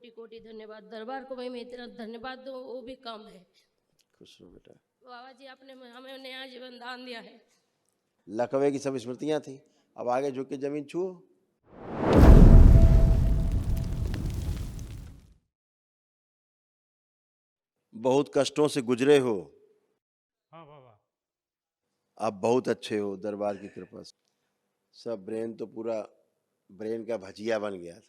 कोटि कोटि धन्यवाद। दरबार को मैं इतना धन्यवाद दूं वो भी कम है। खुश रहो बेटा। बाबा जी आपने हमें नया जीवन दान दिया है। लकवे की सब स्मृतियां थी, अब आगे झुक के जमीन छुओ। बहुत कष्टों से गुजरे हो, हाँ बाबा। आप बहुत अच्छे हो दरबार की कृपा से। सब ब्रेन तो पूरा ब्रेन का भजिया बन गया था,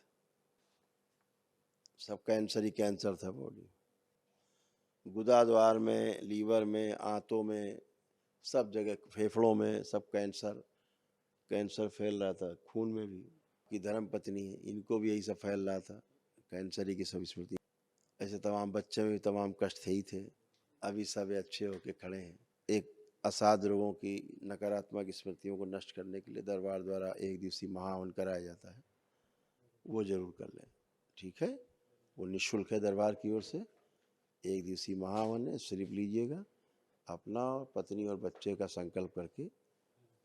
सब कैंसर ही कैंसर था बॉडी, गुदाद्वार में, लीवर में, आंतों में, सब जगह, फेफड़ों में, सब कैंसर कैंसर फैल रहा था, खून में भी। कि धर्म पत्नी है, इनको भी यही सब फैल रहा था, कैंसर ही की सब स्मृति। ऐसे तमाम बच्चे में भी तमाम कष्ट थे ही थे, अभी सब अच्छे होके खड़े हैं। एक असाध रोगों की नकारात्मक स्मृतियों को नष्ट करने के लिए दरबार द्वारा एक दिवसीय महाहवन कराया जाता है, वो जरूर कर लें, ठीक है। वो निःशुल्क है दरबार की ओर से, एक दिवसीय महाहवन है, सिर्फ लीजिएगा, अपना और पत्नी और बच्चे का संकल्प करके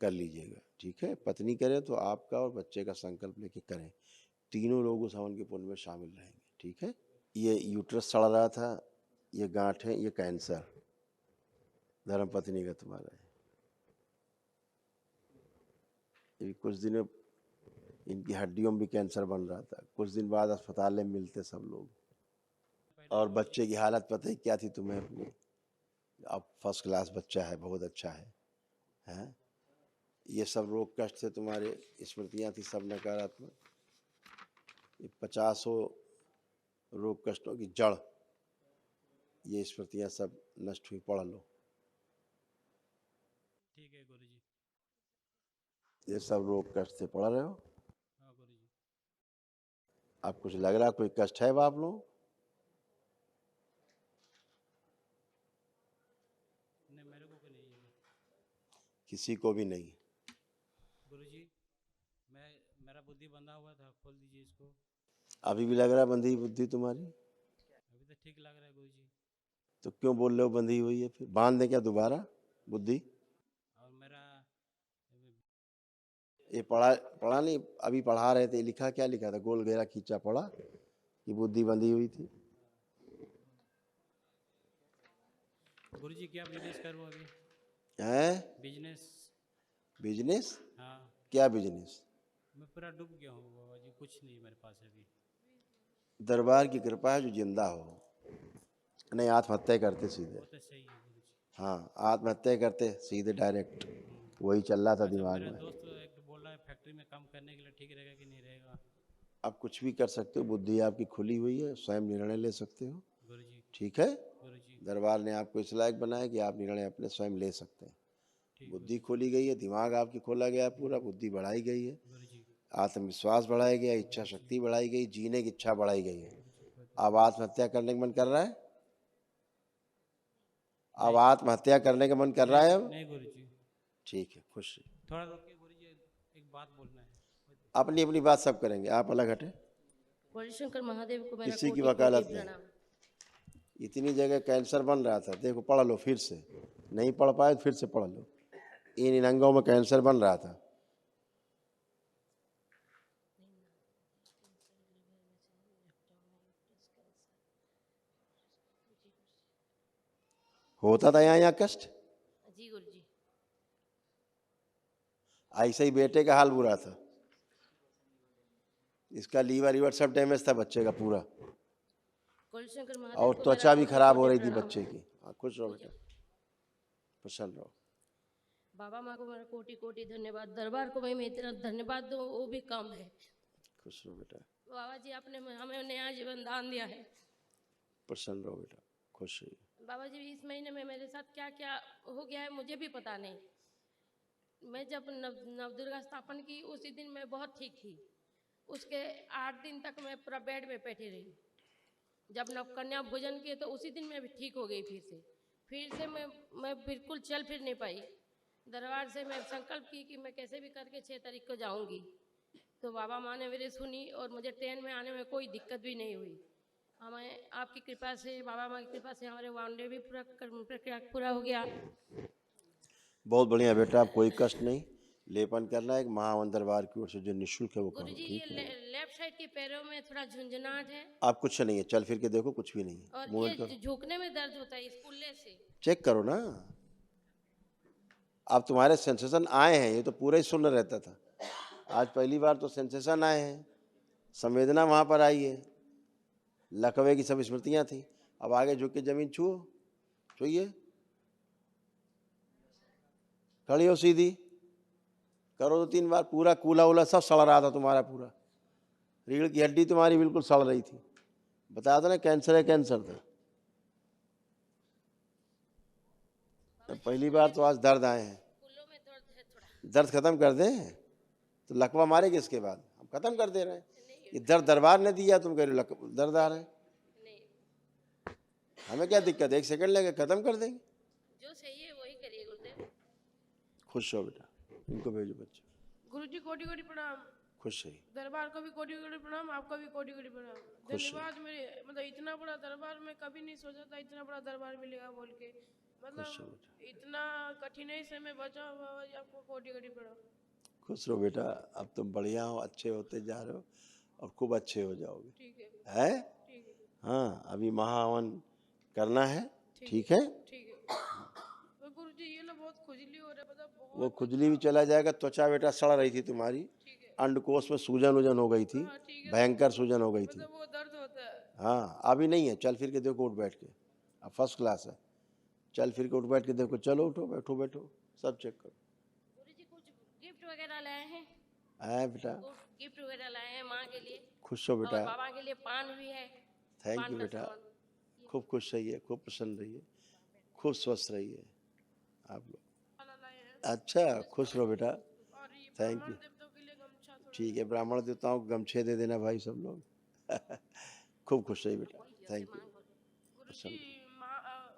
कर लीजिएगा, ठीक है। पत्नी करे तो आपका और बच्चे का संकल्प लेके करें, तीनों लोग उस हवन के पुण्य में शामिल रहेंगे, ठीक है। ये यूट्रस सड़ रहा था, ये गांठ है, ये कैंसर धर्मपत्नी का तुम्हारा है। ये कुछ दिन में इनकी हड्डियों में भी कैंसर बन रहा था, कुछ दिन बाद अस्पताल में मिलते सब लोग। और बच्चे की हालत पता ही क्या थी तुम्हें अपनी, अब फर्स्ट क्लास बच्चा है, बहुत अच्छा है, हैं? ये सब रोग कष्ट से तुम्हारे स्मृतियाँ थी सब नकारात्मक, ये 50 रोग कष्टों की जड़, ये स्मृतियाँ सब नष्ट हुई, पढ़ लो। ठीक है गुरुजी। ये सब रोग कष्ट से पढ़ रहे हो। हाँ गुरुजी। आप कुछ लग रहा कोई कष्ट है आप लोग? नहीं मेरे को नहीं है किसी को भी नहीं? गुरुजी। मेरा बुद्धि बंधा हुआ था, खोल दीजिए इसको। अभी भी लग रहा है बंधी बुद्धि तुम्हारी? अभी तो ठीक लग रहा है गुरुजी। तो क्यों बोल रहे हो बंधी हुई है? फिर बांध दे क्या दोबारा बुद्धि? और मेरा ये पढ़ा नहीं, अभी पढ़ा रहे थे, लिखा क्या लिखा था? गोल घेरा खींचा पढ़ा कि बुद्धि बंधी हुई थी। गुरुजी क्या बिजनेस करूँ अभी? हैं? बिजनेस। बिजनेस? हाँ। क्या बिजनेस? मैं पूरा डूब गया हूँ बाबा जी, कुछ नहीं मेरे पास अभी। दरबार की कृपा है जो जिंदा हो, नहीं आत्महत्या करते सीधे। वो तो सही है गुरुजी। हाँ, आत्महत्या करते सीधे डायरेक्ट, वही चल रहा था अच्छा दिमाग मेरा में। दोस्त एक बोल रहा है फैक्ट्री में काम करने के लिए, ठीक रहेगा कि नहीं रहेगा? आप कुछ भी कर सकते हो, बुद्धि आपकी खुली हुई है, स्वयं निर्णय ले सकते हो, गुरुजी। ठीक है। गुरुजी। दरबार ने आपको इस लायक बनाया कि आप निर्णय अपने स्वयं ले सकते हैं। ठीक बुद्धि खोली गई है, दिमाग आपकी खोला गया है, पूरा बुद्धि बढ़ाई गई है, गुरुजी। आत्मविश्वास बढ़ाया गया, इच्छा शक्ति बढ़ाई गई, जीने की इच्छा बढ़ाई गई है। गुरुजी। अब आत्महत्या करने का मन कर रहा है? अब नहीं आत्महत्या करने का मन कर रहा है अब? नहीं गुरुजी। ठीक है, खुश रहिए। थोड़ा रुकिए गुरुजी, एक बात बोलना है। अपनी अपनी बात सब करेंगे, आप अलग हटे। बोले शंकर महादेव को मेरा किसी की कोटि कोटि वकालत नहीं। प्रणाम। इतनी जगह कैंसर बन रहा था, देखो पढ़ लो फिर से, नहीं पढ़ पाए तो फिर से पढ़ लो। इन अंगों में कैंसर बन रहा था, होता था यहाँ कष्ट। जी गुरुजी। ऐसे ही बेटे का हाल बुरा था, इसका लीवर सब डैमेज था बच्चे का पूरा, बोले शंकर महादेव और को मेरा त्वचा भी कोटि खराब हो कोटि रही थी प्रणाम। बच्चे की। खुश रहो बेटा, प्रसन्न रहो। बाबा माँ को मेरा कोटि कोटि धन्यवाद। दरबार को मैं इतना धन्यवाद दूं वो भी कम है। खुश रहो बेटा, बाबा जी आपने हमें नया जीवन दान दिया है। प्रसन्न रहो बेटा, खुश रहिए। बाबा जी इस महीने में मेरे साथ क्या क्या हो गया है मुझे भी पता नहीं। मैं जब नवदुर्गा स्थापन की उसी दिन मैं बहुत ठीक थी, उसके 8 दिन तक मैं पूरा बेड में बैठी रही। जब नवकन्या भोजन किए तो उसी दिन मैं भी ठीक हो गई। फिर से मैं बिल्कुल चल फिर नहीं पाई। दरबार से मैं संकल्प की कि मैं कैसे भी करके 6 तारीख को जाऊंगी। तो बाबा माँ ने मेरी सुनी और मुझे ट्रेन में आने में कोई दिक्कत भी नहीं हुई। हमें आपकी कृपा से, बाबा माँ की कृपा से हमारे वांडे भी प्रक्रिया पूरा हो गया। बहुत बढ़िया बेटा, आप कोई कष्ट नहीं, लेपन करना है, एक महावन दरबार की ओर से जो निःशुल्क है वो करो, गुरुजी ठीक ये है। लेफ्ट साइड के पैरों में थोड़ा झुंझुनाहट है आप कुछ नहीं है, चल फिर के देखो, कुछ भी नहीं है, और मूवमेंट ये करो, झुकने में दर्द होता है इस कुल्ले से। चेक करो ना। अब तुम्हारे सेंसेशन आए हैं, ये तो पूरा ही शून्य रहता था, आज पहली बार तो सेंसेशन आए हैं, संवेदना वहां पर आई है, लकवे की सब स्मृतियां थी। अब आगे झुक के जमीन छुओ, छुइए, खड़ी हो सीधी, करो 2-3 बार, पूरा कूला उला सब सड़ रहा था तुम्हारा, पूरा रीढ़ की हड्डी तुम्हारी बिल्कुल सड़ रही थी, बताया था ना कैंसर है, कैंसर था। पहली बार तो आज दर्द आए हैं, कुल्लों में दर्द है थोड़ा। दर्द खत्म कर दें तो लकवा मारेगी इसके बाद, हम खत्म कर दे रहे हैं। ये दर्द दरबार ने दिया, तुम कह रहे हो दर्द आ रहे हैं, नहीं, हमें क्या दिक्कत है, 1 सेकंड लगे खत्म कर देंगे। जो सही है वही करिए गुरुदेव। खुश हो बेटा, इनको भेजो बच्चे, गुरुजी कोटि कोटि प्रणाम। खुश रहिए। दरबार को भी कोटि कोटि प्रणाम, आपको भी कोटि कोटि प्रणाम। खुश धन्यवाद। मेरे मतलब इतना बड़ा दरबार में कभी नहीं सोचा था इतना बड़ा दरबार मिलेगा बोल के, खुश हो मतलब बेटा, इतना कठिनाई से मैं बचा हुआ हूँ, आपको कोटि कोटि प्रणाम। खुश रहो बेटा, अब तुम बढ़िया हो, अच्छे होते जा रहे हो और खूब अच्छे हो जाओगे, ठीक है, है? ठीक है, हाँ, अभी महाहवन करना है, ठीक है? ठीक है। तो गुरुजी ये लोग बहुत खुजली हो रहा है, मतलब बहुत। वो खुजली भी चला जाएगा, त्वचा बेटा सड़ रही थी तुम्हारी, ठीक है, अंडकोश में सूजन वूजन हो गई थी, हाँ ठीक है, भयंकर सूजन हो गई थी। मतलब वो दर्द होता है। हाँ, अभी नहीं है, चल फिर के देखो, उठ बैठ के, अब फर्स्ट क्लास है, चल फिर के उठ बैठ के देखो, चलो उठो, बैठो बैठो, सब चेक करो। गुरुजी कुछ गिफ्ट वगैरह लाए हैं? है बेटा, कुछ गिफ्ट वगैरह लाए हैं माँ के लिए खुश हो और बेटा, बाबा के लिए पान भी है। थैंक पान यू का बेटा, सामान। खूब खुश रहिए, खूब प्रसन्न रहिए, खूब स्वस्थ रहिए आप लोग। वाला लाए हैं। अच्छा, खुश रहो बेटा, और ये थैंक ब्राह्मण यू। देवताओं के लिए गमछा थोड़ा। ठीक है, ब्राह्मण देवताओं को गमछे दे देना भाई सब लोग। खूब खुश रहिए बेटा, थैंक यू। गुरुजी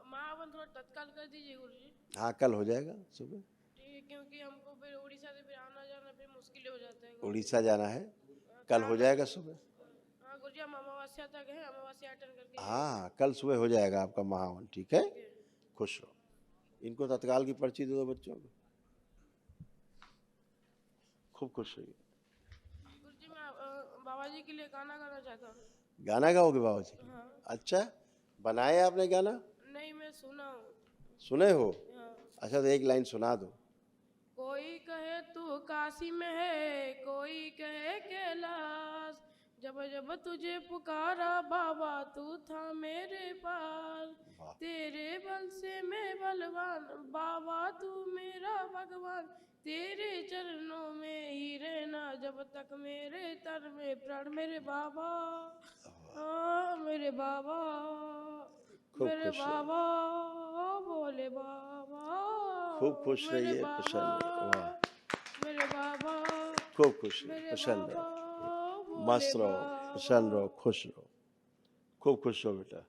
महावन थोड़ा तत्काल कर दीजिए गुरुजी। हाँ, कल हो जाएगा सुबह। ठीक है, क्योंकि हमको फिर उड़ीसा से फिर आना जाना फिर मुश्किल हो जाता है। उड़ीसा जाना है, कल हो जाएगा सुबह। हाँ गुरुजी, हम अमावस्या तक है, अमावस्या अटेंड करके। हाँ, कल सुबह हो जाएगा आपका महावन, ठीक है? खुश रहो। इनको तत्काल की पर्ची दे दो बच्चों को, खूब खुश रहिए। गुरुजी मैं बाबा जी के लिए गाना गाना चाहता हूँ। गाना गाओगे बाबा जी? हाँ। अच्छा, बनाया आपने गाना? नहीं, मैं सुना हूँ। सुने हो? हाँ। अच्छा, तो एक लाइन सुना दो। कोई कहे तू काशी में है, कोई कहे कैलाश, जब जब तुझे पुकारा बाबा तू था मेरे पास, वाह। तेरे बल से मैं बलवान बाबा तू मेरा भगवान, तेरे चरणों में ही रहना जब तक मेरे तन में प्राण, मेरे बाबा, हाँ मेरे बाबा, खूब मेरे खुश रहिए। बाबा, बोले बाबा, खूब खुश मेरे रहिए, बाबा, प्रसन्न रहिए, वाह, मेरे बाबा, खूब खुश रहिए, मेरे प्रसन्न बाबा, रहो, बोले मस्त रहो, बाबा। प्रसन्न रहो, खुश रहो, खूब खुश रहो बेटा।